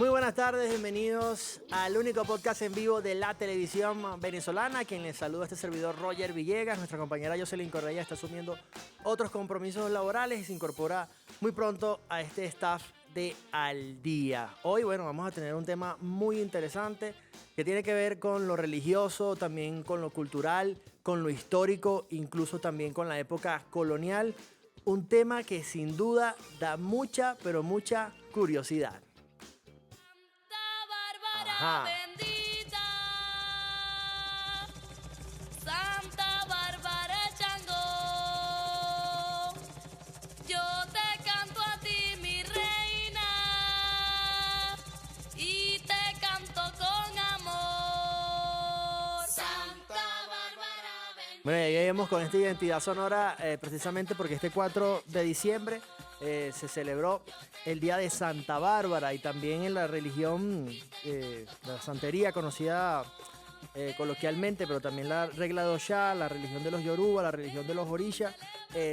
Muy buenas tardes, bienvenidos al único podcast en vivo de la televisión venezolana. Quien les saluda este servidor Roger Villegas. Nuestra compañera Jocelyn Correa está asumiendo otros compromisos laborales y se incorpora muy pronto a este staff de Al Día. Hoy, vamos a tener un tema muy interesante que tiene que ver con lo religioso, también con lo cultural, con lo histórico, incluso también con la época colonial. Un tema que sin duda da mucha, pero mucha curiosidad. Ajá. Bendita, Santa Bárbara Chango, yo te canto a ti, mi reina, y te canto con amor. Santa Bárbara bendita. Bueno, ya llegamos con esta identidad sonora precisamente porque este 4 de diciembre se celebró el Día de Santa Bárbara y también en la religión, la santería conocida coloquialmente, pero también la regla de Oshá, la religión de los Yoruba, la religión de los Orisha,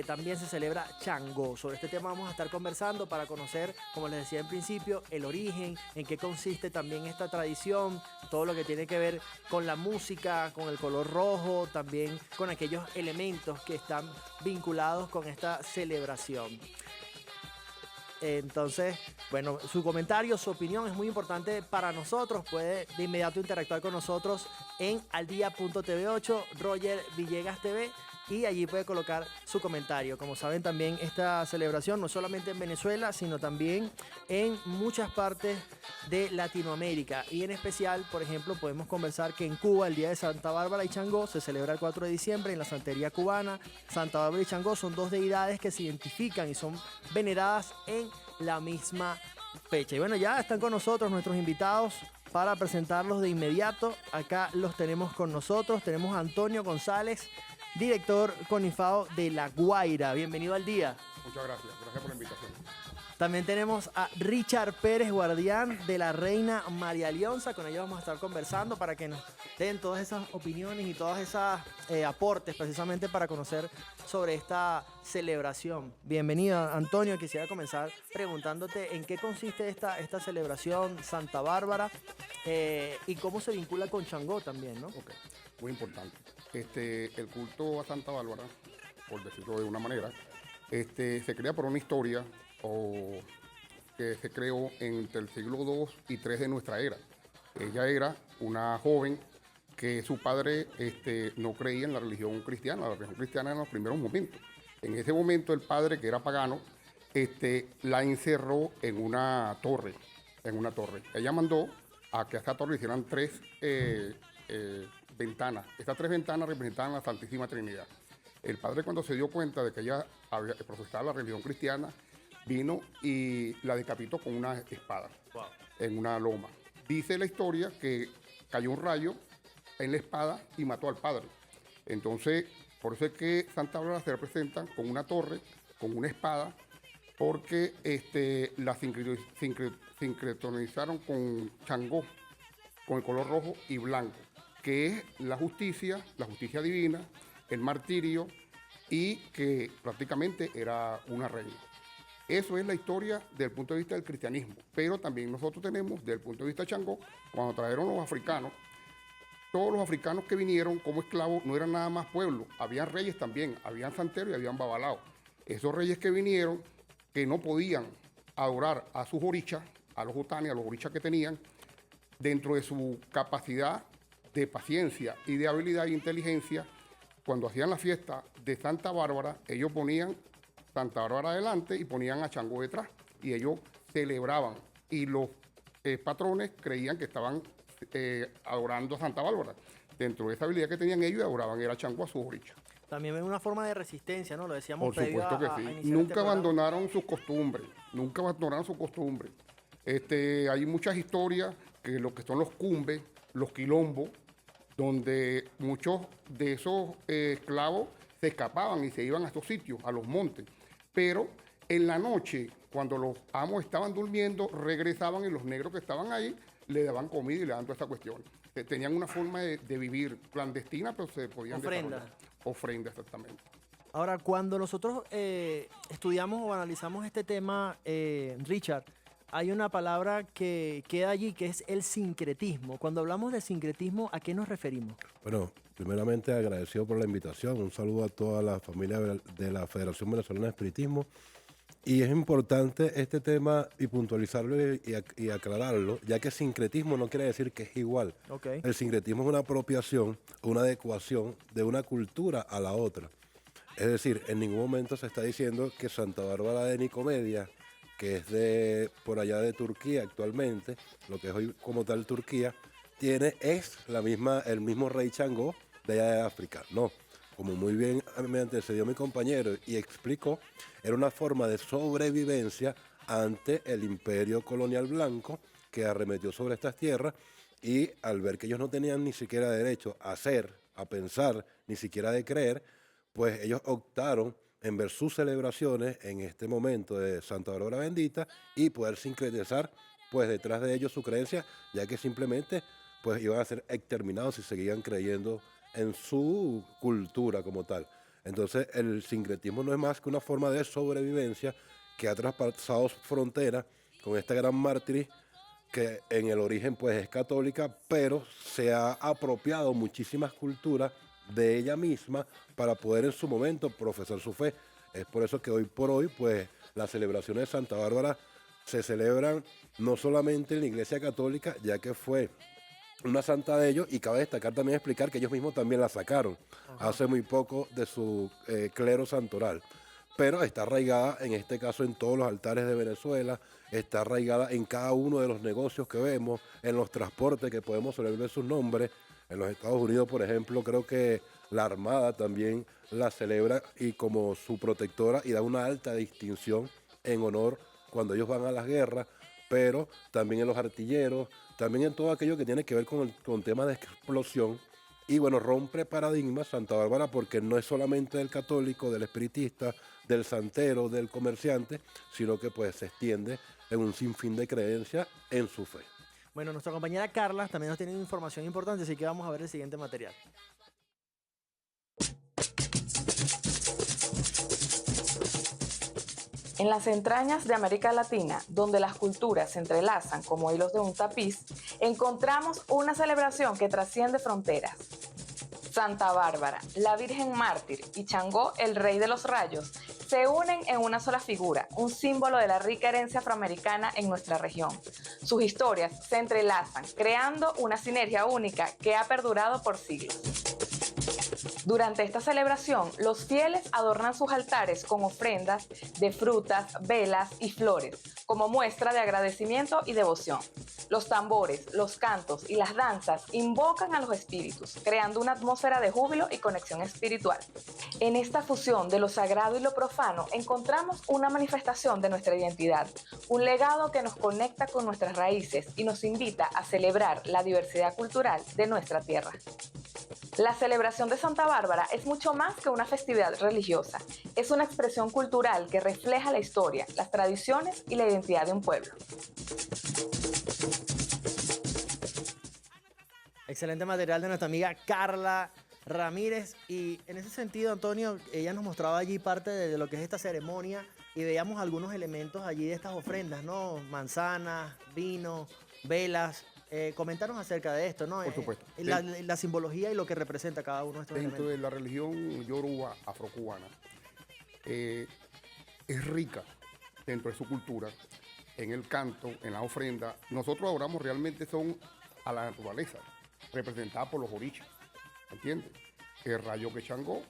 también se celebra Changó. Sobre este tema vamos a estar conversando para conocer, como les decía en principio, el origen, en qué consiste también esta tradición, todo lo que tiene que ver con la música, con el color rojo, también con aquellos elementos que están vinculados con esta celebración. Entonces, su comentario, su opinión es muy importante para nosotros. Puede de inmediato interactuar con nosotros en aldia.tv8, Roger Villegas TV, y allí puede colocar su comentario. Como saben, también esta celebración no solamente en Venezuela, sino también en muchas partes de Latinoamérica. Y en especial, por ejemplo, podemos conversar que en Cuba el Día de Santa Bárbara y Changó se celebra el 4 de diciembre en la santería cubana. Santa Bárbara y Changó son dos deidades que se identifican y son veneradas en la misma fecha. Y ya están con nosotros nuestros invitados para presentarlos de inmediato. Acá los tenemos con nosotros. Tenemos a Antonio González, director CONIFAO de La Guaira. Bienvenido al Día. Muchas gracias por la invitación. También tenemos a Richard Pérez, guardián de la Reina María Leonza. Con ellos vamos a estar conversando para que nos den todas esas opiniones y todas esas aportes precisamente para conocer sobre esta celebración. Bienvenido, Antonio. Quisiera comenzar preguntándote en qué consiste esta celebración Santa Bárbara y cómo se vincula con Changó también, ¿no? Ok, muy importante. El culto a Santa Bárbara, por decirlo de una manera, se crea por una historia que se creó entre el siglo II y III de nuestra era. Ella era una joven que su padre no creía en la religión cristiana en los primeros momentos. En ese momento el padre, que era pagano, la encerró en una torre. Ella mandó a que a esta torre hicieran tres ventanas. Estas tres ventanas representaban la Santísima Trinidad. El padre, cuando se dio cuenta de que ella profesaba la religión cristiana, vino y la decapitó con una espada. Wow. En una loma. Dice la historia que cayó un rayo en la espada y mató al padre. Entonces, por eso es que Santa Bárbara se representa con una torre, con una espada, porque la sincronizaron con Changó, con el color rojo y blanco, que es la justicia divina, el martirio, y que prácticamente era una reina. Eso es la historia desde el punto de vista del cristianismo, pero también nosotros tenemos, desde el punto de vista de Changó, cuando trajeron los africanos, todos los africanos que vinieron como esclavos no eran nada más pueblos, habían reyes también, habían santeros y habían babalaos. Esos reyes que vinieron, que no podían adorar a sus orichas, a los jotanes, a los orichas que tenían, dentro de su capacidad de paciencia y de habilidad e inteligencia, cuando hacían la fiesta de Santa Bárbara, ellos ponían Santa Bárbara adelante y ponían a Changó detrás, y ellos celebraban, y los patrones creían que estaban adorando a Santa Bárbara. Dentro de esa habilidad que tenían ellos, adoraban era Changó a sus orichas. También es una forma de resistencia, ¿no? Lo decíamos Por previo supuesto que sí. Nunca abandonaron sus costumbres. Hay muchas historias que lo que son los cumbes, los quilombos, donde muchos de esos esclavos se escapaban y se iban a estos sitios, a los montes. Pero en la noche, cuando los amos estaban durmiendo, regresaban y los negros que estaban ahí le daban comida y le daban toda esta cuestión. Tenían una forma de vivir clandestina, pero se podían ofrenda. Ofrenda, exactamente. Ahora, cuando nosotros estudiamos o analizamos este tema, Richard, hay una palabra que queda allí que es el sincretismo. Cuando hablamos de sincretismo, ¿a qué nos referimos? Bueno, primeramente agradecido por la invitación. Un saludo a toda la familia de la Federación Venezolana de Espiritismo. Y es importante este tema y puntualizarlo y aclararlo, ya que sincretismo no quiere decir que es igual. Ok. El sincretismo es una apropiación, una adecuación de una cultura a la otra. Es decir, en ningún momento se está diciendo que Santa Bárbara de Nicomedia, que es de por allá de Turquía actualmente, lo que es hoy como tal Turquía, es el mismo rey Changó de allá de África. No, como muy bien me antecedió mi compañero y explicó, era una forma de sobrevivencia ante el imperio colonial blanco que arremetió sobre estas tierras, y al ver que ellos no tenían ni siquiera derecho a hacer, a pensar, ni siquiera de creer, pues ellos optaron en ver sus celebraciones en este momento de Santa Bárbara Bendita y poder sincretizar pues detrás de ellos su creencia, ya que simplemente pues iban a ser exterminados si seguían creyendo en su cultura como tal. Entonces el sincretismo no es más que una forma de sobrevivencia que ha traspasado fronteras con esta gran mártir que en el origen pues es católica, pero se ha apropiado muchísimas culturas de ella misma para poder en su momento profesar su fe. Es por eso que hoy por hoy pues las celebraciones de Santa Bárbara se celebran no solamente en la Iglesia Católica, ya que fue una santa de ellos, y cabe destacar también explicar que ellos mismos también la sacaron hace muy poco de su clero santoral, pero está arraigada en este caso en todos los altares de Venezuela, está arraigada en cada uno de los negocios que vemos, en los transportes que podemos ver sus nombres. En los Estados Unidos, por ejemplo, creo que la Armada también la celebra y como su protectora, y da una alta distinción en honor cuando ellos van a las guerras, pero también en los artilleros, también en todo aquello que tiene que ver con temas de explosión. Y bueno, rompe paradigmas Santa Bárbara porque no es solamente del católico, del espiritista, del santero, del comerciante, sino que pues se extiende en un sinfín de creencias en su fe. Bueno, nuestra compañera Carla también nos tiene información importante, así que vamos a ver el siguiente material. En las entrañas de América Latina, donde las culturas se entrelazan como hilos de un tapiz, encontramos una celebración que trasciende fronteras. Santa Bárbara, la Virgen Mártir, y Changó, el Rey de los Rayos, se unen en una sola figura, un símbolo de la rica herencia afroamericana en nuestra región. Sus historias se entrelazan, creando una sinergia única que ha perdurado por siglos. Durante esta celebración, los fieles adornan sus altares con ofrendas de frutas, velas y flores, como muestra de agradecimiento y devoción. Los tambores, los cantos y las danzas invocan a los espíritus, creando una atmósfera de júbilo y conexión espiritual. En esta fusión de lo sagrado y lo profano encontramos una manifestación de nuestra identidad, un legado que nos conecta con nuestras raíces y nos invita a celebrar la diversidad cultural de nuestra tierra. La celebración de Santa Bárbara es mucho más que una festividad religiosa. Es una expresión cultural que refleja la historia, las tradiciones y la identidad de un pueblo. Excelente material de nuestra amiga Carla Ramírez. Y en ese sentido, Antonio, ella nos mostraba allí parte de lo que es esta ceremonia y veíamos algunos elementos allí de estas ofrendas, ¿no? Manzanas, vino, velas. Coméntanos acerca de esto, ¿no? Por supuesto. La simbología y lo que representa cada uno de estos Dentro elementos. de la religión yoruba afrocubana, es rica dentro de su cultura, en el canto, en la ofrenda. Nosotros adoramos realmente son a la naturaleza, representada por los orichas, ¿entiendes? El rayo que es Changó,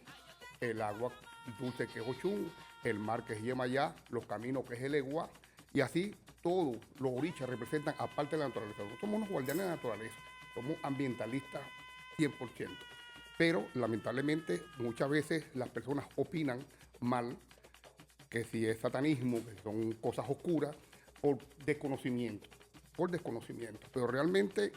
el agua dulce que es Ochún, el mar que es Yemayá, los caminos que es el Eguá, y así todos los orichas representan aparte de la naturaleza. Nosotros somos unos guardianes de la naturaleza, somos ambientalistas 100%. Pero lamentablemente muchas veces las personas opinan mal, que si es satanismo, que son cosas oscuras, por desconocimiento. Pero realmente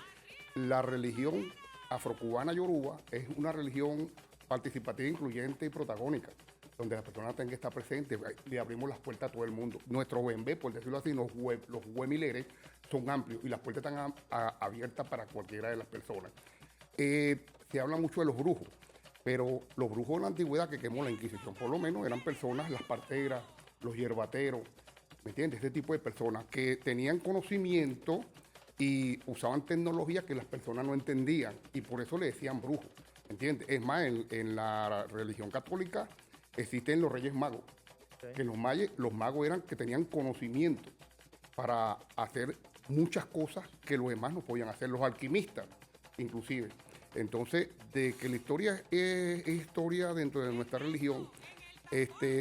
la religión afrocubana yoruba es una religión participativa, incluyente y protagónica, donde las personas tienen que estar presentes, le abrimos las puertas a todo el mundo. Nuestro bembé, por decirlo así, los huemileres son amplios y las puertas están abiertas para cualquiera de las personas. Se habla mucho de los brujos, pero los brujos de la antigüedad que quemó la Inquisición, por lo menos eran personas, las parteras, los hierbateros, ¿Me entiendes? Este tipo de personas que tenían conocimiento y usaban tecnología que las personas no entendían y por eso le decían brujos. ¿Entiendes? Es más, en la religión católica existen los reyes magos. Ok. Que los magos eran que tenían conocimiento para hacer muchas cosas que los demás no podían hacer, los alquimistas inclusive. Entonces, de que la historia es historia dentro de nuestra religión,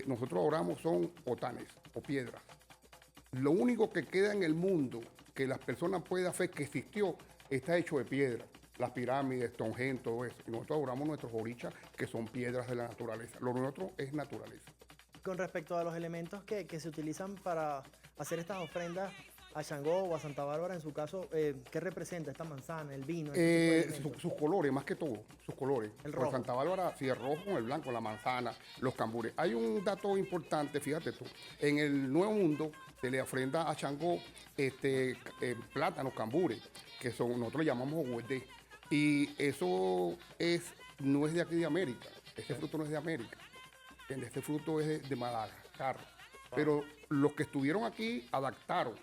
nosotros oramos son otanes o piedras. Lo único que queda en el mundo que las personas pueden hacer que existió está hecho de piedra. Las pirámides, Stonehenge, todo eso. Y nosotros adoramos nuestros orichas que son piedras de la naturaleza. Lo nuestro es naturaleza. Con respecto a los elementos que se utilizan para hacer estas ofrendas a Xangó o a Santa Bárbara, en su caso, ¿qué representa esta manzana, el vino? Este tipo de elementos? Sus colores, más que todo, sus colores. El Por rojo. Santa Bárbara, sí, el rojo con el blanco, la manzana, los cambures. Hay un dato importante, fíjate tú. En el Nuevo Mundo se le ofrenda a Xangó plátanos, cambures, que son, nosotros le llamamos huedé. Y eso no es de aquí de América. Este fruto no es de América. Este fruto es de Madagascar. Pero los que estuvieron aquí adaptaron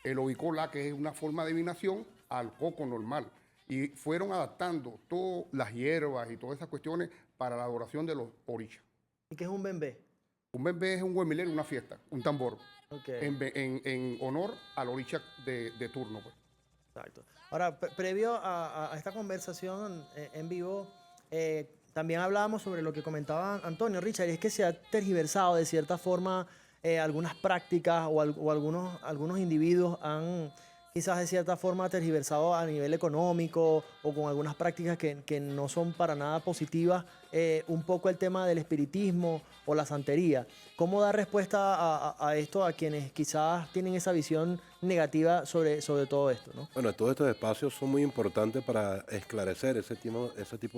el oicola, que es una forma de adivinación, al coco normal. Y fueron adaptando todas las hierbas y todas esas cuestiones para la adoración de los orichas. ¿Y qué es un bembé? Un bembé es un huemilén, una fiesta, un tambor, Ok. en honor al oricha de turno. Pues. Exacto. Ahora, previo a esta conversación en vivo, también hablábamos sobre lo que comentaba Antonio, Richard, y es que se ha tergiversado de cierta forma algunas prácticas o algunos individuos han quizás de cierta forma tergiversado a nivel económico o con algunas prácticas que no son para nada positivas, un poco el tema del espiritismo o la santería. ¿Cómo dar respuesta a esto a quienes quizás tienen esa visión negativa sobre todo esto, ¿no? Bueno, todos estos espacios son muy importantes para esclarecer ese tipo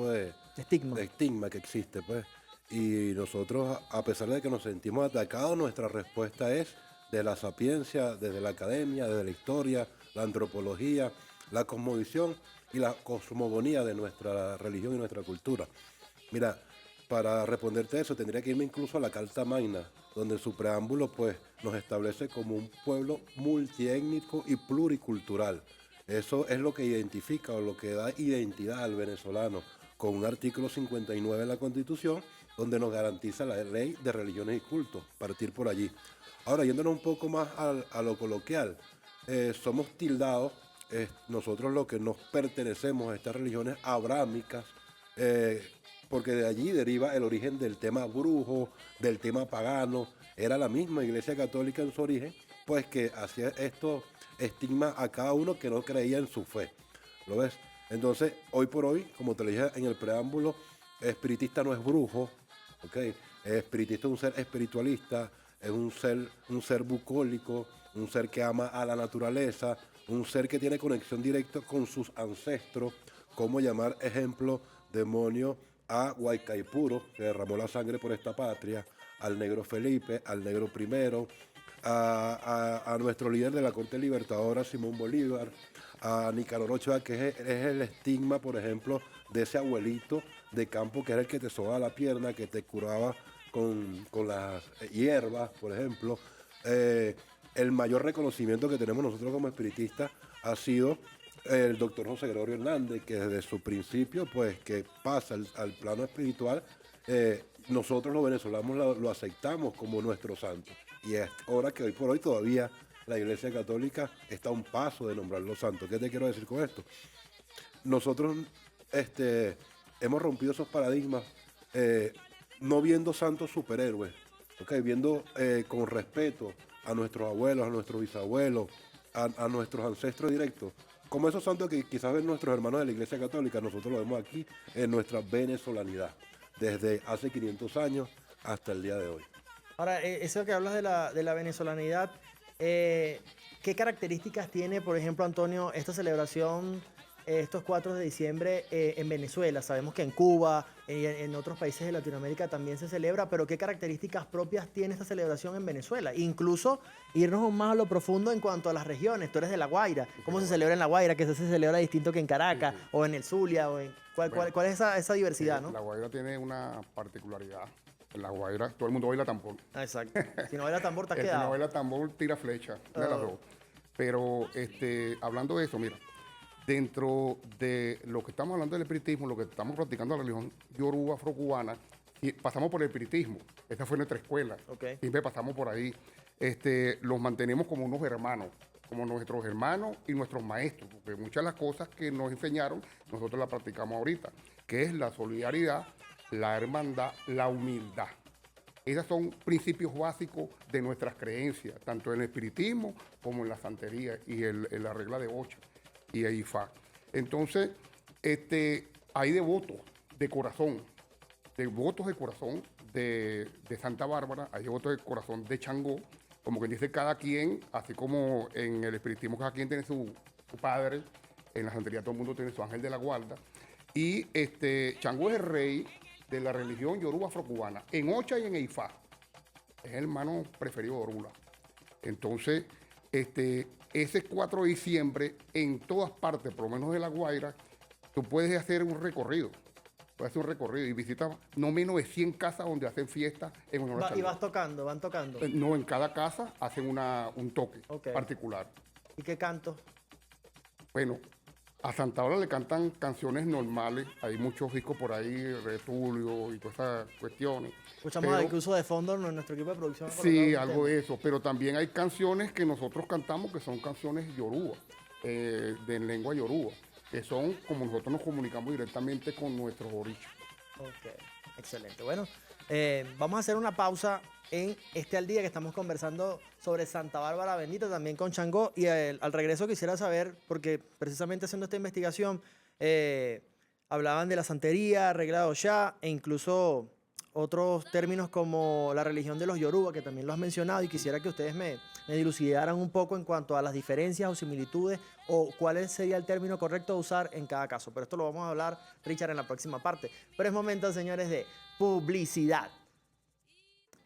de Estigma. estigma que existe, pues. Y nosotros, a pesar de que nos sentimos atacados, nuestra respuesta es de la sapiencia, desde la academia, desde la historia, la antropología, la cosmovisión y la cosmogonía de nuestra religión y nuestra cultura. Mira, para responderte a eso tendría que irme incluso a la Carta Magna, donde en su preámbulo pues, nos establece como un pueblo multiétnico y pluricultural. Eso es lo que identifica o lo que da identidad al venezolano, con un artículo 59 de la Constitución, donde nos garantiza la ley de religiones y cultos, partir por allí. Ahora, yéndonos un poco más a lo coloquial, somos tildados, nosotros los que nos pertenecemos a estas religiones abrámicas, porque de allí deriva el origen del tema brujo, del tema pagano. Era la misma Iglesia Católica en su origen, pues que hacía estos estigmas a cada uno que no creía en su fe. ¿Lo ves? Entonces, hoy por hoy, como te lo dije en el preámbulo, espiritista no es brujo, ¿ok? Espiritista es un ser espiritualista, es un ser bucólico, un ser que ama a la naturaleza, un ser que tiene conexión directa con sus ancestros, como llamar ejemplo demonio a Guaycaipuro, que derramó la sangre por esta patria, al negro Felipe, al negro primero, a nuestro líder de la Corte Libertadora, Simón Bolívar, a Nicanor Ochoa, que es el estigma, por ejemplo, de ese abuelito de campo que era el que te sobaba la pierna, que te curaba con las hierbas, por ejemplo. El mayor reconocimiento que tenemos nosotros como espiritistas ha sido el doctor José Gregorio Hernández, que desde su principio, pues, que pasa al plano espiritual, nosotros los venezolanos lo aceptamos como nuestro santo. Y es hora que hoy por hoy todavía la Iglesia Católica está a un paso de nombrarlo santo. ¿Qué te quiero decir con esto? Nosotros hemos rompido esos paradigmas, no viendo santos superhéroes, ¿okay? Viendo con respeto a nuestros abuelos, a nuestros bisabuelos, a nuestros ancestros directos, como esos santos que quizás ven nuestros hermanos de la Iglesia Católica. Nosotros lo vemos aquí en nuestra venezolanidad, desde hace 500 años hasta el día de hoy. Ahora, eso que hablas de la venezolanidad, ¿qué características tiene, por ejemplo, Antonio, esta celebración, estos 4 de diciembre en Venezuela? Sabemos que en Cuba y en otros países de Latinoamérica también se celebra, pero ¿qué características propias tiene esta celebración en Venezuela? Incluso irnos más a lo profundo en cuanto a las regiones. Tú eres de La Guaira. ¿Cómo se celebra en La Guaira? Que se celebra distinto que en Caracas o en el Zulia. ¿Cuál es esa diversidad, no? La Guaira tiene una particularidad En La Guaira todo el mundo baila tambor. Exacto. Si no baila tambor, te has El que no quedado. baila tambor tira flecha, una de las dos. Pero hablando de eso, mira, dentro de lo que estamos hablando del espiritismo, lo que estamos practicando la religión yoruba afrocubana, y pasamos por el espiritismo. Esta fue nuestra escuela. Ok. Siempre pasamos por ahí. Los mantenemos como unos hermanos, como nuestros hermanos y nuestros maestros, porque muchas de las cosas que nos enseñaron, nosotros las practicamos ahorita, que es la solidaridad, la hermandad, la humildad. Esos son principios básicos de nuestras creencias, tanto en el espiritismo como en la santería y en la regla de Ocha y el Ifá. Entonces, hay devotos de corazón de Santa Bárbara, hay devotos de corazón de Changó, como quien dice cada quien, así como en el espiritismo cada quien tiene su padre, en la santería todo el mundo tiene su ángel de la guarda. Y Changó es el rey de la religión yoruba afrocubana, en Ocha y en Ifá. Es el hermano preferido de Orula. Entonces, ese 4 de diciembre, en todas partes, por lo menos de La Guaira, tú puedes hacer un recorrido. Puedes hacer un recorrido y visitas no menos de 100 casas donde hacen fiestas en honor a Y Changó. vas tocando, van tocando. No, en cada casa hacen un toque Ok. particular. ¿Y qué canto? Bueno, a Santa Bárbara le cantan canciones normales. Hay muchos discos por ahí, Retulio y todas esas cuestiones. Escuchamos Pero- al que uso de fondo en nuestro equipo de producción. ha Sí, colocado un algo tema. de eso. Pero también hay canciones que nosotros cantamos que son canciones yoruba, de lengua yoruba, que son como nosotros nos comunicamos directamente con nuestros orichos. Ok, excelente. Bueno, vamos a hacer una pausa en Al Día, que estamos conversando sobre Santa Bárbara Bendita, también con Changó. Y al regreso quisiera saber, porque precisamente haciendo esta investigación, hablaban de la santería, regla de Oshá, e incluso otros términos como la religión de los Yoruba, que también lo has mencionado, y quisiera que ustedes me dilucidaran un poco en cuanto a las diferencias o similitudes, o cuál sería el término correcto a usar en cada caso. Pero esto lo vamos a hablar, Richard, en la próxima parte. Pero es momento, señores, de publicidad.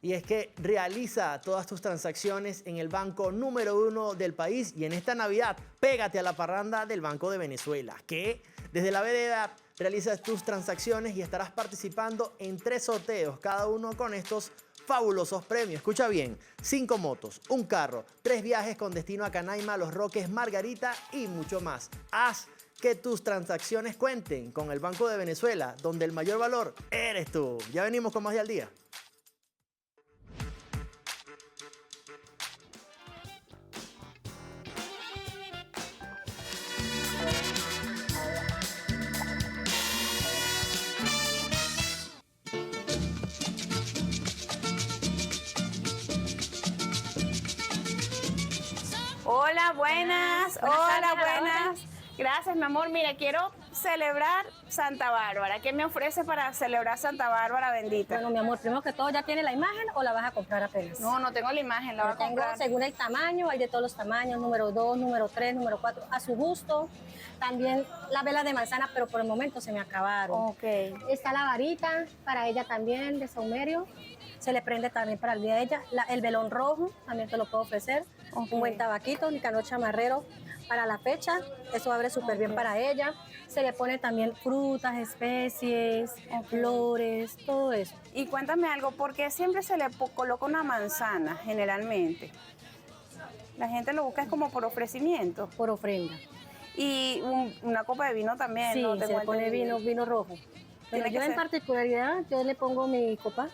Y es que realiza todas tus transacciones en el banco número 1 del país, y en esta Navidad pégate a la parranda del Banco de Venezuela, que desde la BDA realizas tus transacciones y estarás participando en 3 sorteos, cada uno con estos fabulosos premios. Escucha bien: 5 motos, un carro, 3 viajes con destino a Canaima, Los Roques, Margarita y mucho más. Haz que tus transacciones cuenten con el Banco de Venezuela, donde el mayor valor eres tú. Ya venimos con más de Al Día. Hola, buenas. Buenas Hola, tardes, buenas. Gracias, mi amor. Mira, quiero celebrar Santa Bárbara. ¿Qué me ofrece para celebrar Santa Bárbara bendita? Bueno, mi amor, primero que todo, ¿ya tiene la imagen o la vas a comprar apenas? No, no tengo la imagen, la voy Yo a tengo, comprar. según el tamaño, hay de todos los tamaños, número 2, número 3, número 4, a su gusto. También las velas de manzana, pero por el momento se me acabaron. Ok. Está la varita, para ella también, de saumerio. Se le prende también para el día de ella. El velón rojo, también te lo puedo ofrecer. Ok. Un buen tabaquito, Nicanor Chamarrero, para la fecha. Eso abre súper bien para ella. Se le pone también frutas, especies, flores, todo eso. Y cuéntame algo, ¿por qué siempre se le coloca una manzana, generalmente? La gente lo busca es como por ofrecimiento. Por ofrenda. Y una copa de vino también, Sí, ¿no? se Tengo le pone entendido. vino rojo. Pero Tiene que yo en ser- particularidad, yo le pongo mi copa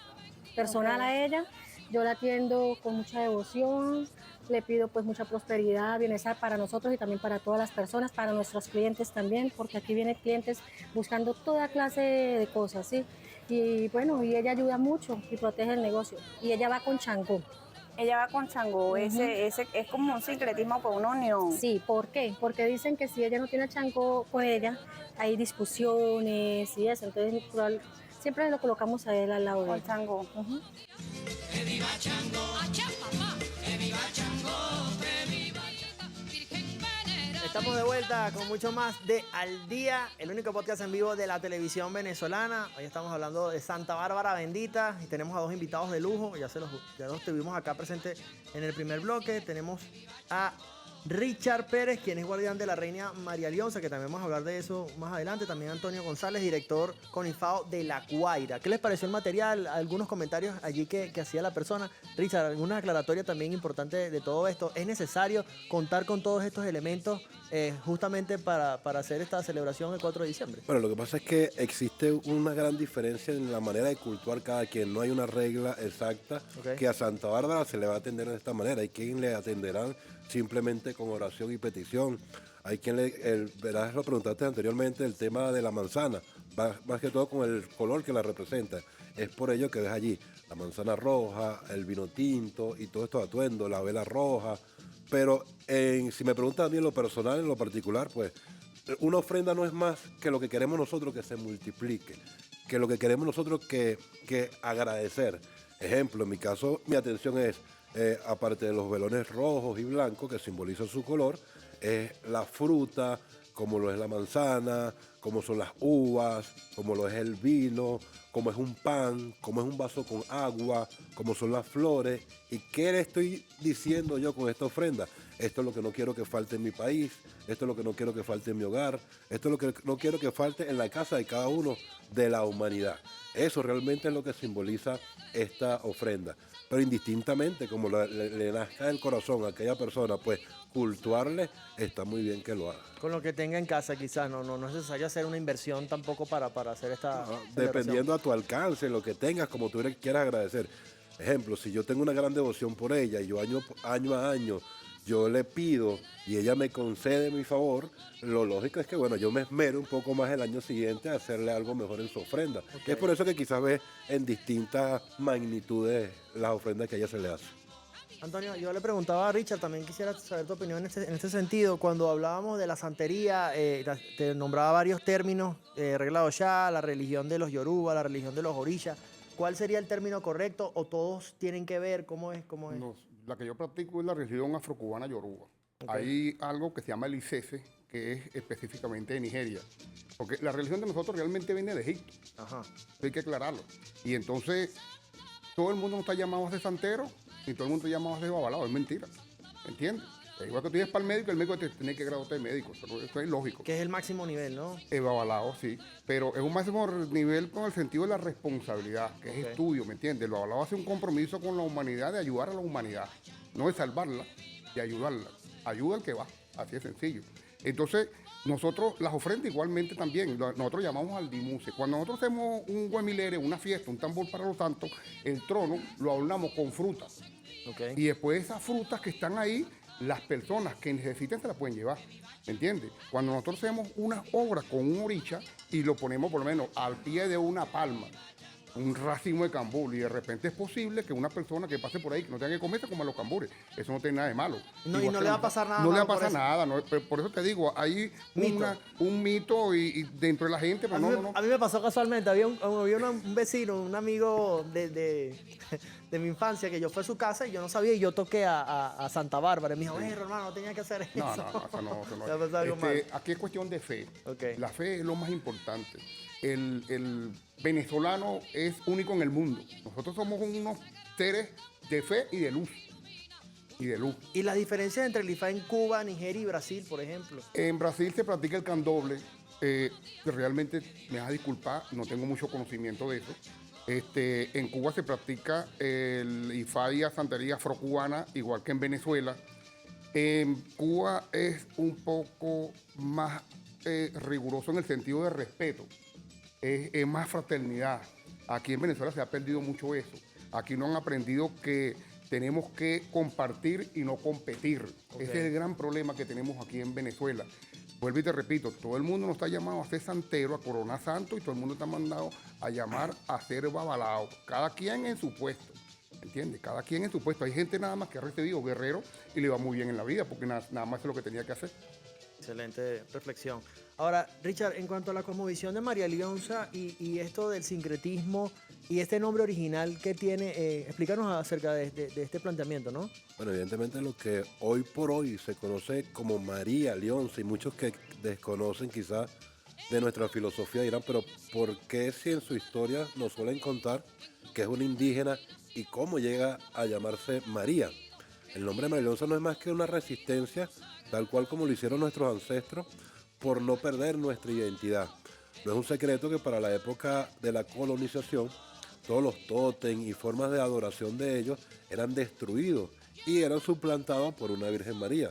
personal Ok. a ella. Yo la atiendo con mucha devoción, le pido pues mucha prosperidad, bienestar para nosotros y también para todas las personas, para nuestros clientes también, porque aquí vienen clientes buscando toda clase de cosas, ¿sí? Y bueno, y ella ayuda mucho y protege el negocio. Y ella va con Changó. Ella va con Changó, ese es como un sincretismo con una unión. Sí, ¿por qué? Porque dicen que si ella no tiene Changó con ella, hay discusiones y eso. Entonces, siempre lo colocamos a él al lado de Con ella. Changó. Ujú. Estamos de vuelta con mucho más de Al Día, el único podcast en vivo de la televisión venezolana. Hoy estamos hablando de Santa Bárbara Bendita y tenemos a 2 invitados de lujo. Ya los tuvimos acá presentes en el primer bloque. Tenemos a Richard Pérez, quien es guardián de la reina María Leonza, que también vamos a hablar de eso más adelante. También Antonio González, director CONIFAO de La Guaira. ¿Qué les pareció el material? Algunos comentarios allí que hacía la persona. Richard, alguna aclaratoria también importante de todo esto. ¿Es necesario contar con todos estos elementos justamente para hacer esta celebración el 4 de diciembre? Bueno, lo que pasa es que existe una gran diferencia en la manera de cultuar cada quien. No hay una regla exacta que a Santa Bárbara se le va a atender de esta manera. Hay quien le atenderán simplemente con oración y petición. Hay quien verás, lo preguntaste anteriormente, el tema de la manzana, más que todo con el color que la representa. Es por ello que ves allí la manzana roja, el vino tinto y todos estos atuendos, la vela roja. Pero si me preguntan a mí en lo personal, en lo particular, pues una ofrenda no es más que lo que queremos nosotros que se multiplique, que lo que queremos nosotros que agradecer. Ejemplo, en mi caso, mi atención es, aparte de los velones rojos y blancos que simbolizan su color, es la fruta, como lo es la manzana, como son las uvas, como lo es el vino, como es un pan, como es un vaso con agua, como son las flores. ¿Y qué le estoy diciendo yo con esta ofrenda? Esto es lo que no quiero que falte en mi país, esto es lo que no quiero que falte en mi hogar, esto es lo que no quiero que falte en la casa de cada uno de la humanidad. Eso realmente es lo que simboliza esta ofrenda. Pero indistintamente, como le nazca del corazón a aquella persona, pues cultuarle, está muy bien que lo haga. Con lo que tenga en casa quizás, no es necesario hacer una inversión tampoco para hacer esta celebración. Dependiendo a tu alcance, lo que tengas, como tú quieras agradecer. Ejemplo, si yo tengo una gran devoción por ella y yo año a año yo le pido y ella me concede mi favor, lo lógico es que, bueno, yo me esmero un poco más el año siguiente a hacerle algo mejor en su ofrenda. Es por eso que quizás ves en distintas magnitudes las ofrendas que a ella se le hace. Antonio, yo le preguntaba a Richard, también quisiera saber tu opinión en este sentido. Cuando hablábamos de la santería, te nombraba varios términos, regla Oshá, la religión de los Yoruba, la religión de los Orisha. ¿Cuál sería el término correcto o todos tienen que ver? ¿Cómo es? No, la que yo practico es la religión afrocubana Yoruba. Hay algo que se llama el Isese, que es específicamente de Nigeria. Porque la religión de nosotros realmente viene de Egipto. Ajá. Hay que aclararlo. Y entonces, todo el mundo no está llamado a ser santero y todo el mundo está llamado a ser babalao. Es mentira. ¿Entiendes? Igual que tú dices para el médico te tiene que graduarte de médico. Pero eso es lógico. Que es el máximo nivel, ¿no? El babalao, sí. Pero es un máximo nivel con el sentido de la responsabilidad, que es estudio, ¿me entiendes? El babalao hace un compromiso con la humanidad de ayudar a la humanidad. No de salvarla, de ayudarla. Ayuda al que va. Así de sencillo. Entonces, nosotros las ofrendas igualmente también, nosotros llamamos al dimuse. Cuando nosotros hacemos un guemilere, una fiesta, un tambor para los santos, el trono lo adornamos con frutas. Y después esas frutas que están ahí, las personas que necesiten se las pueden llevar. ¿Me entiendes? Cuando nosotros hacemos unas obras con un oricha y lo ponemos por lo menos al pie de una palma, un racimo de cambur, y de repente es posible que una persona que pase por ahí que no tenga que comer se coma los cambures. Eso no tiene nada de malo. No, y no le va a pasar nada. No le va a pasar nada. No, por eso te digo, hay un mito y dentro de la gente, pero a mí me pasó casualmente. Había un vecino, un amigo de mi infancia, que yo fui a su casa y yo no sabía, y yo toqué a Santa Bárbara. Y me dijo, hermano, no tenía que hacer eso. No. Aquí es cuestión de fe. La fe es lo más importante. El venezolano es único en el mundo. Nosotros somos unos seres de fe y de luz. ¿Y las diferencias entre el IFA en Cuba, Nigeria y Brasil, por ejemplo? En Brasil se practica el candomble. Realmente, me vas a disculpar, no tengo mucho conocimiento de eso. En Cuba se practica el IFA y la santería afrocubana, igual que en Venezuela. En Cuba es un poco más riguroso en el sentido de respeto. Es más fraternidad. Aquí en Venezuela se ha perdido mucho eso. Aquí no han aprendido que tenemos que compartir y no competir. Ese es el gran problema que tenemos aquí en Venezuela. Vuelvo y te repito, todo el mundo no está llamado a ser santero, a coronar santo, y todo el mundo está mandado a llamar a ser babalao. Cada quien en su puesto. ¿Entiendes? Cada quien en su puesto. Hay gente nada más que ha recibido guerrero y le va muy bien en la vida porque nada más es lo que tenía que hacer. Excelente reflexión. Ahora, Richard, en cuanto a la cosmovisión de María Leonza y esto del sincretismo y este nombre original que tiene, explícanos acerca de este planteamiento, ¿no? Bueno, evidentemente lo que hoy por hoy se conoce como María Leonza, y muchos que desconocen quizás de nuestra filosofía dirán, pero ¿por qué si en su historia nos suelen contar que es una indígena y cómo llega a llamarse María? El nombre de María Leonza no es más que una resistencia, tal cual como lo hicieron nuestros ancestros, por no perder nuestra identidad. No es un secreto que para la época de la colonización, todos los tótem y formas de adoración de ellos eran destruidos y eran suplantados por una Virgen María.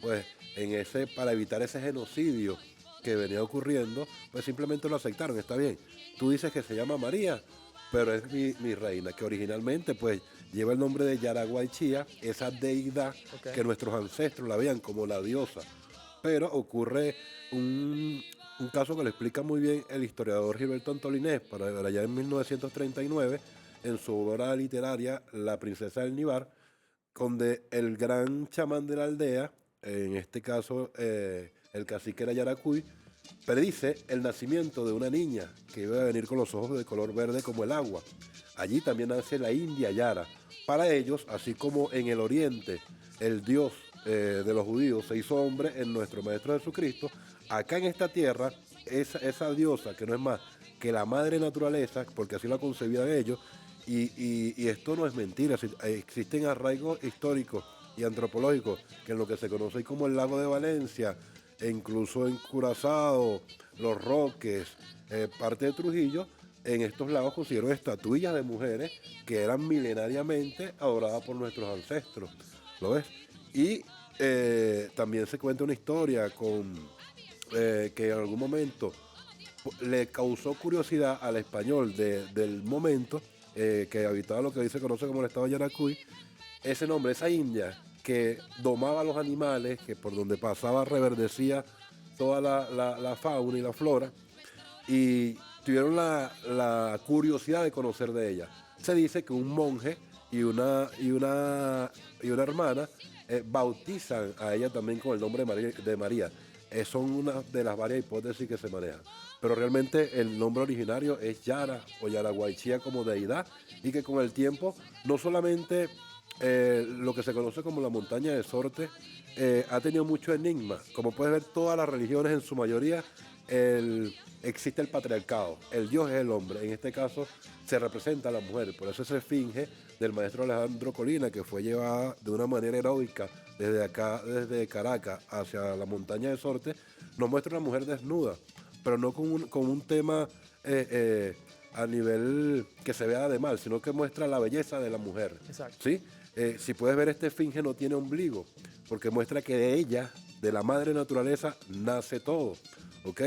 Pues para evitar ese genocidio que venía ocurriendo, pues simplemente lo aceptaron. Está bien, tú dices que se llama María, pero es mi reina, que originalmente pues lleva el nombre de Yaraguaychía, esa deidad que nuestros ancestros la veían como la diosa. Pero ocurre un caso que lo explica muy bien el historiador Gilberto Antolinés, para allá en 1939, en su obra literaria La princesa del Nibar, donde el gran chamán de la aldea, en este caso el cacique era Yaracuy, predice el nacimiento de una niña que iba a venir con los ojos de color verde como el agua. Allí también nace la India Yara. Para ellos, así como en el oriente el Dios de los judíos se hizo hombre en nuestro Maestro Jesucristo, acá en esta tierra, esa diosa que no es más que la madre naturaleza, porque así la concebían ellos, y esto no es mentira, existen arraigos históricos y antropológicos que en lo que se conoce como el lago de Valencia, e incluso en Curazao, Los Roques, parte de Trujillo, en estos lagos consiguieron estatuillas de mujeres que eran milenariamente adoradas por nuestros ancestros. ¿Lo ves? Y también se cuenta una historia que en algún momento le causó curiosidad al español del momento, que habitaba lo que hoy se conoce como el estado de Yaracuy, ese nombre, esa india que domaba los animales, que por donde pasaba reverdecía toda la fauna y la flora, y tuvieron la curiosidad de conocer de ella. Se dice que un monje y una hermana bautizan a ella también con el nombre de María. Son una de las varias hipótesis que se manejan. Pero realmente el nombre originario es Yara o Yaraguaychía como deidad, y que con el tiempo no solamente lo que se conoce como la montaña de Sorte ha tenido mucho enigma. Como puedes ver, todas las religiones en su mayoría existe el patriarcado. El Dios es el hombre. En este caso se representa a la mujer. Por eso esa esfinge del maestro Alejandro Colina, que fue llevada de una manera heroica desde Caracas hacia la montaña de Sorte, nos muestra una mujer desnuda, pero no con un tema a nivel que se vea de mal, sino que muestra la belleza de la mujer. Exacto. ¿Sí? Si puedes ver, esta esfinge no tiene ombligo, porque muestra que de ella, de la madre naturaleza, nace todo. ¿Ok?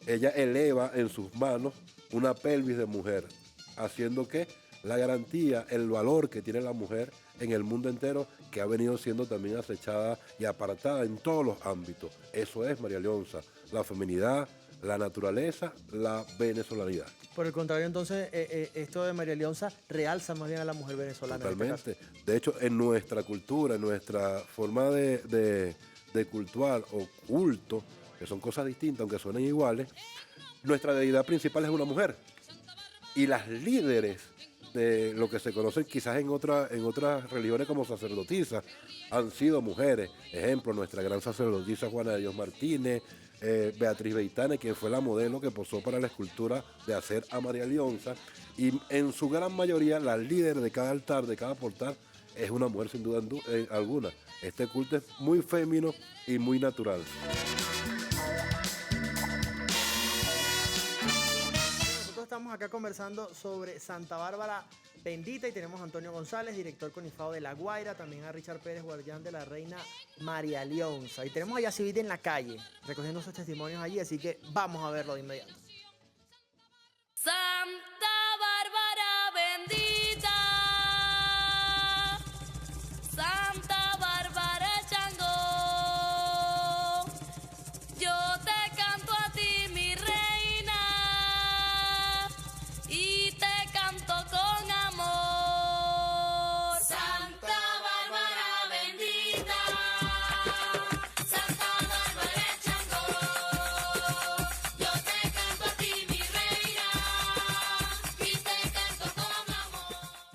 Ella eleva en sus manos una pelvis de mujer, haciendo que la garantía, el valor que tiene la mujer en el mundo entero, que ha venido siendo también acechada y apartada en todos los ámbitos. Eso es María Leonza, la feminidad, la naturaleza, la venezolanidad. Por el contrario, entonces, esto de María Leonza realza más bien a la mujer venezolana. Totalmente. En este caso. De hecho, en nuestra cultura, en nuestra forma de cultuar o culto, que son cosas distintas, aunque suenen iguales, nuestra deidad principal es una mujer. Y las líderes de lo que se conoce quizás en otras religiones como sacerdotisas han sido mujeres. Ejemplo, nuestra gran sacerdotisa Juana de Dios Martínez, Beatriz Beitane, quien fue la modelo que posó para la escultura de hacer a María Leonza. Y en su gran mayoría, la líder de cada altar, de cada portal, es una mujer sin duda alguna. Este culto es muy femenino y muy natural. Estamos acá conversando sobre Santa Bárbara bendita y tenemos a Antonio González, director CONIFAO de La Guaira, también a Richard Pérez, guardián de la reina María Leonza. Y tenemos a Yacivit en la calle, recogiendo sus testimonios allí, así que vamos a verlo de inmediato. Santa Bárbara bendita, Santa Bárbara Chango, yo te canto a ti, mi reina, y te canto con amor. Santa Bárbara bendita, Santa Bárbara Chango, yo te canto a ti, mi reina,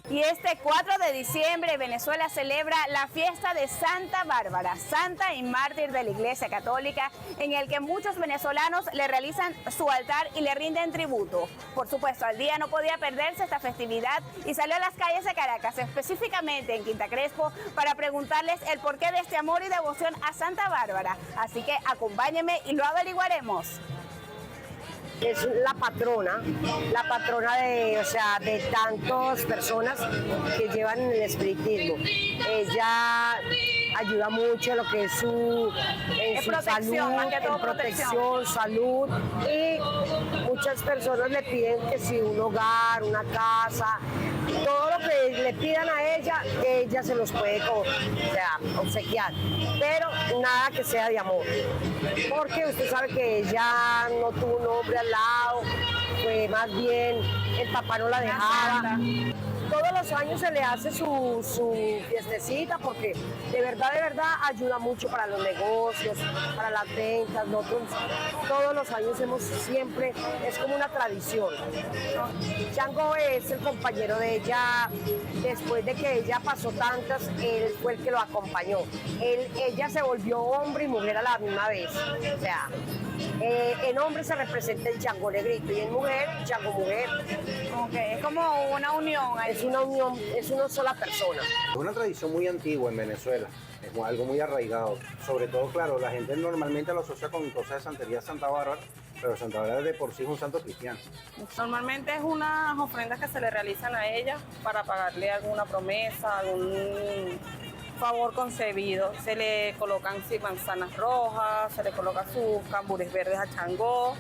Y este 4 de diciembre Venezuela celebra la fiesta de Santa Bárbara, santa y mártir de la Iglesia Católica, en el que muchos venezolanos le realizan su altar y le rinden tributo. Por supuesto, al día no podía perderse esta festividad y salió a las calles de Caracas, específicamente en Quinta Crespo, para preguntarles el porqué de este amor y devoción a Santa Bárbara. Así que acompáñenme y lo averiguaremos. Es la patrona de, o sea, de tantas personas que llevan el espiritismo. Ella ayuda mucho en lo que es su protección, más que todo en protección, salud, y muchas personas le piden que si un hogar, una casa, todo lo que le pidan a ella se los puede obsequiar, pero nada que sea de amor, porque usted sabe que ella no tuvo un hombre al lado, fue más bien el papá no la dejaba. Todos los años se le hace su fiestecita porque de verdad ayuda mucho para los negocios, para las ventas. Nosotros todos los años siempre, es como una tradición. Chango es el compañero de ella, después de que ella pasó tantas, él fue el que lo acompañó. Ella se volvió hombre y mujer a la misma vez. O sea, en hombre se representa el chango negrito y en mujer, el chango mujer. Okay, es como una unión. Es una unión, es una sola persona. Es una tradición muy antigua en Venezuela, es algo muy arraigado. Sobre todo, claro, la gente normalmente lo asocia con cosas de santería Santa Bárbara, pero Santa Bárbara de por sí es un santo cristiano. Normalmente es unas ofrendas que se le realizan a ella para pagarle alguna promesa, algún favor concebido. Se le colocan manzanas rojas, se le coloca sus cambures verdes a Changó,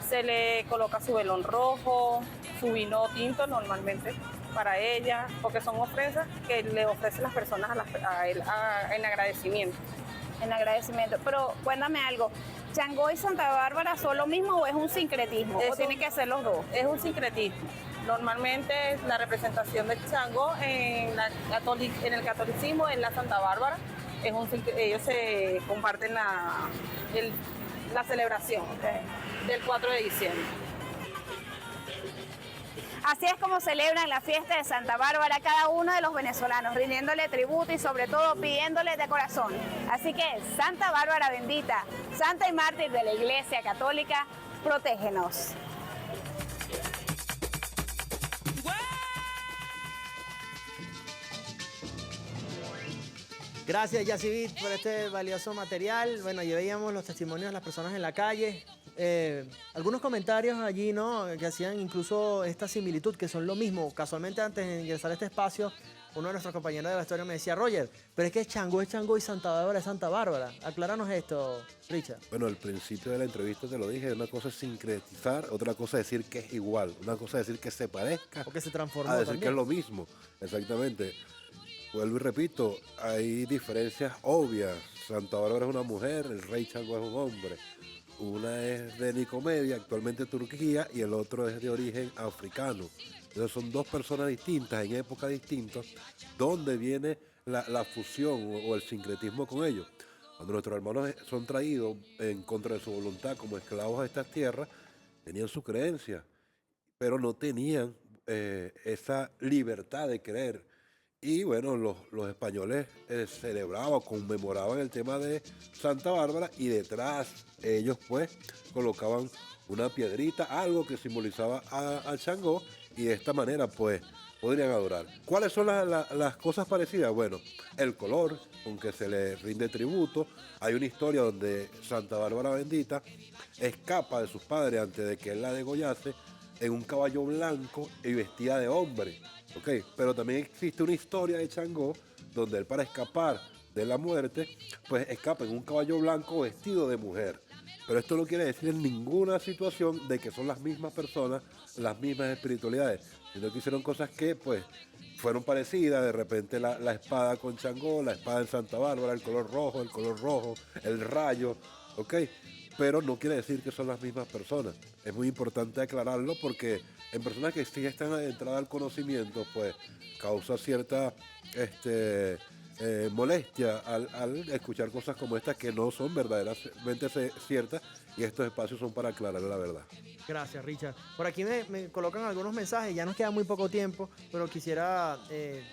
se le coloca su velón rojo, su vino tinto normalmente para ella, porque son ofrendas que le ofrecen las personas a él en agradecimiento. En agradecimiento. Pero cuéntame algo, ¿Changó y Santa Bárbara son lo mismo o es un sincretismo? ¿O tienen que ser los dos? Es un sincretismo. Normalmente la representación del Changó en el catolicismo es la Santa Bárbara. Ellos se comparten la celebración del 4 de diciembre. Así es como celebran la fiesta de Santa Bárbara cada uno de los venezolanos, rindiéndole tributo y sobre todo pidiéndole de corazón. Así que Santa Bárbara bendita, santa y mártir de la Iglesia Católica, protégenos. Gracias, Yacivit, por este valioso material. Bueno, allí veíamos los testimonios de las personas en la calle. Algunos comentarios allí, ¿no?, que hacían incluso esta similitud, que son lo mismo. Casualmente, antes de ingresar a este espacio, uno de nuestros compañeros de vestuario me decía, Roger, pero es que Changó es Changó y Santa Bárbara es Santa Bárbara. Acláranos esto, Richard. Bueno, al principio de la entrevista te lo dije, una cosa es sincretizar, otra cosa es decir que es igual, una cosa es decir que se parezca, o que se transformó a decir también, que es lo mismo, exactamente. Vuelvo y repito, hay diferencias obvias. Santa Bárbara es una mujer, el rey Changó es un hombre. Una es de Nicomedia, actualmente Turquía, y el otro es de origen africano. Entonces son dos personas distintas, en épocas distintas, donde viene la fusión o el sincretismo con ellos. Cuando nuestros hermanos son traídos en contra de su voluntad como esclavos a estas tierras, tenían su creencia, pero no tenían esa libertad de creer. Y bueno, los españoles celebraban, conmemoraban el tema de Santa Bárbara y detrás ellos pues colocaban una piedrita, algo que simbolizaba a Changó, y de esta manera pues podrían adorar. ¿Cuáles son las cosas parecidas? Bueno, el color con que se le rinde tributo. Hay una historia donde Santa Bárbara bendita escapa de sus padres antes de que él la degollase en un caballo blanco y vestida de hombre. Okay, pero también existe una historia de Changó donde él, para escapar de la muerte, pues escapa en un caballo blanco vestido de mujer. Pero esto no quiere decir en ninguna situación de que son las mismas personas, las mismas espiritualidades, sino que hicieron cosas que pues fueron parecidas. De repente la espada con Changó, la espada en Santa Bárbara, el color rojo, el rayo, ¿ok? Pero no quiere decir que son las mismas personas. Es muy importante aclararlo porque en personas que sí están adentradas al conocimiento, pues causa cierta molestia al escuchar cosas como estas que no son verdaderamente ciertas, y estos espacios son para aclarar la verdad. Gracias, Richard. Por aquí me colocan algunos mensajes, ya nos queda muy poco tiempo, pero quisiera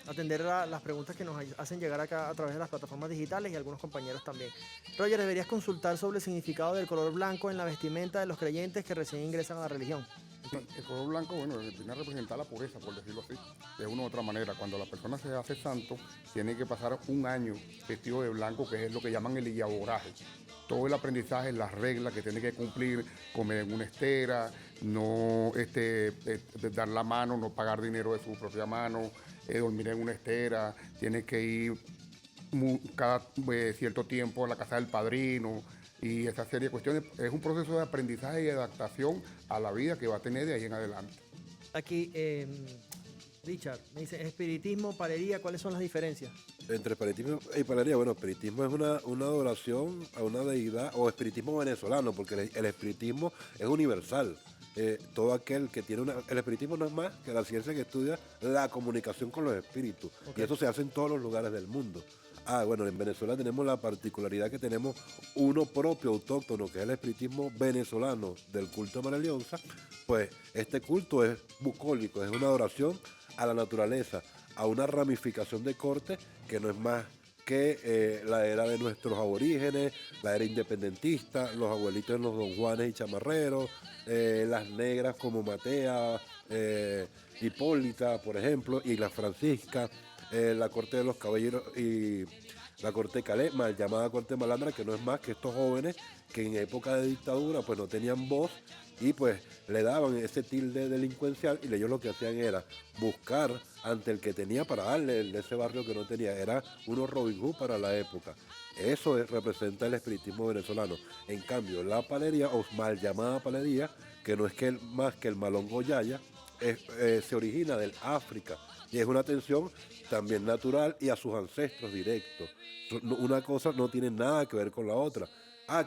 atender las preguntas que nos hacen llegar acá a través de las plataformas digitales y algunos compañeros también. Roger, deberías consultar sobre el significado del color blanco en la vestimenta de los creyentes que recién ingresan a la religión. Sí, el color blanco, bueno, viene a representar la pureza, por decirlo así, de una u otra manera. Cuando la persona se hace santo, tiene que pasar un año vestido de blanco, que es lo que llaman el illaboraje. Todo el aprendizaje, las reglas que tiene que cumplir, comer en una estera, no dar la mano, no pagar dinero de su propia mano, dormir en una estera, tiene que ir cada cierto tiempo a la casa del padrino, y esa serie de cuestiones. Es un proceso de aprendizaje y de adaptación a la vida que va a tener de ahí en adelante. Aquí, Richard, me dice, espiritismo, palería, ¿cuáles son las diferencias? Entre espiritismo y palería, bueno, espiritismo es una adoración a una deidad, o espiritismo venezolano, porque el espiritismo es universal. Todo aquel que tiene el espiritismo no es más que la ciencia que estudia la comunicación con los espíritus. Okay. Y eso se hace en todos los lugares del mundo. Bueno, en Venezuela tenemos la particularidad que tenemos uno propio, autóctono, que es el espiritismo venezolano del culto de María Leonza. Pues este culto es bucólico, es una adoración a la naturaleza, a una ramificación de corte que no es más que la era de nuestros aborígenes, la era independentista, los abuelitos de los Don Juanes y Chamarreros, las negras como Matea, Hipólita, por ejemplo, y las Franciscas, la corte de los caballeros y la corte Calais, mal llamada corte malandra, que no es más que estos jóvenes que en época de dictadura pues no tenían voz y pues le daban ese tilde delincuencial, y ellos lo que hacían era buscar ante el que tenía para darle el de ese barrio que no tenía. Era unos Robin Hood para la época. Eso representa el espiritismo venezolano. En cambio, la palería, o mal llamada palería, que no es que más que el malongo yaya, se origina del África, y es una atención también natural y a sus ancestros directos. Una cosa no tiene nada que ver con la otra.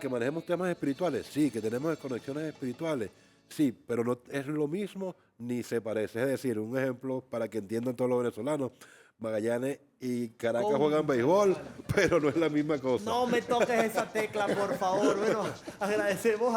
Que manejemos temas espirituales, sí, que tenemos conexiones espirituales, sí, pero no es lo mismo ni se parece. Es decir, un ejemplo para que entiendan todos los venezolanos: Magallanes y Caracas juegan béisbol, pero no es la misma cosa. No me toques esa tecla, por favor. Bueno, agradecemos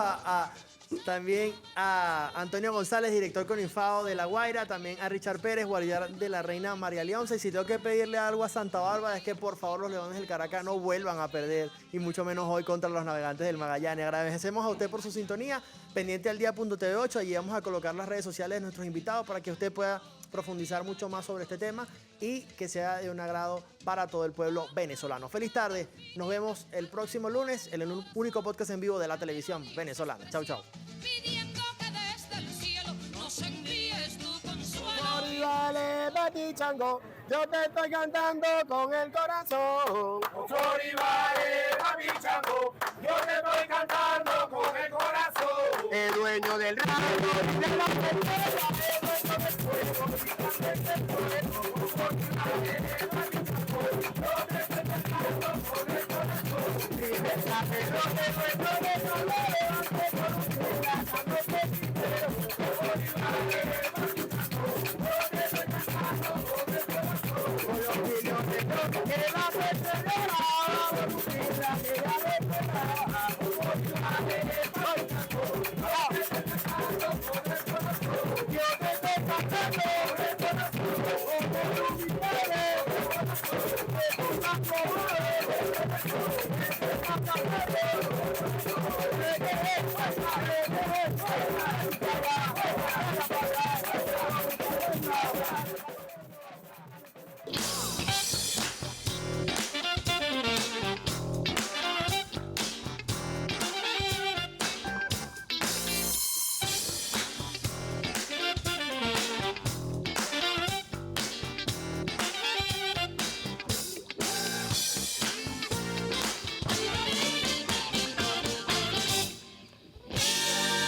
también a Antonio González, director CONINFAO de La Guaira, también a Richard Pérez, guardián de la reina María Leonza. Y si tengo que pedirle algo a Santa Bárbara, es que por favor los Leones del Caracas no vuelvan a perder, y mucho menos hoy contra los Navegantes del Magallanes. Agradecemos a usted por su sintonía, pendiente al día.tv 8, allí vamos a colocar las redes sociales de nuestros invitados para que usted pueda profundizar mucho más sobre este tema y que sea de un agrado para todo el pueblo venezolano. Feliz tarde, nos vemos el próximo lunes en el único podcast en vivo de la televisión venezolana. Chau, chau. Pidiendo que desde el cielo nos envíes tu consuelo. Floribale, Pati Chango, yo te estoy cantando con el corazón. Floribale, Pati Chango, yo te estoy cantando con el corazón. El dueño del radio y de la cerveza, el dueño del fuego, Yo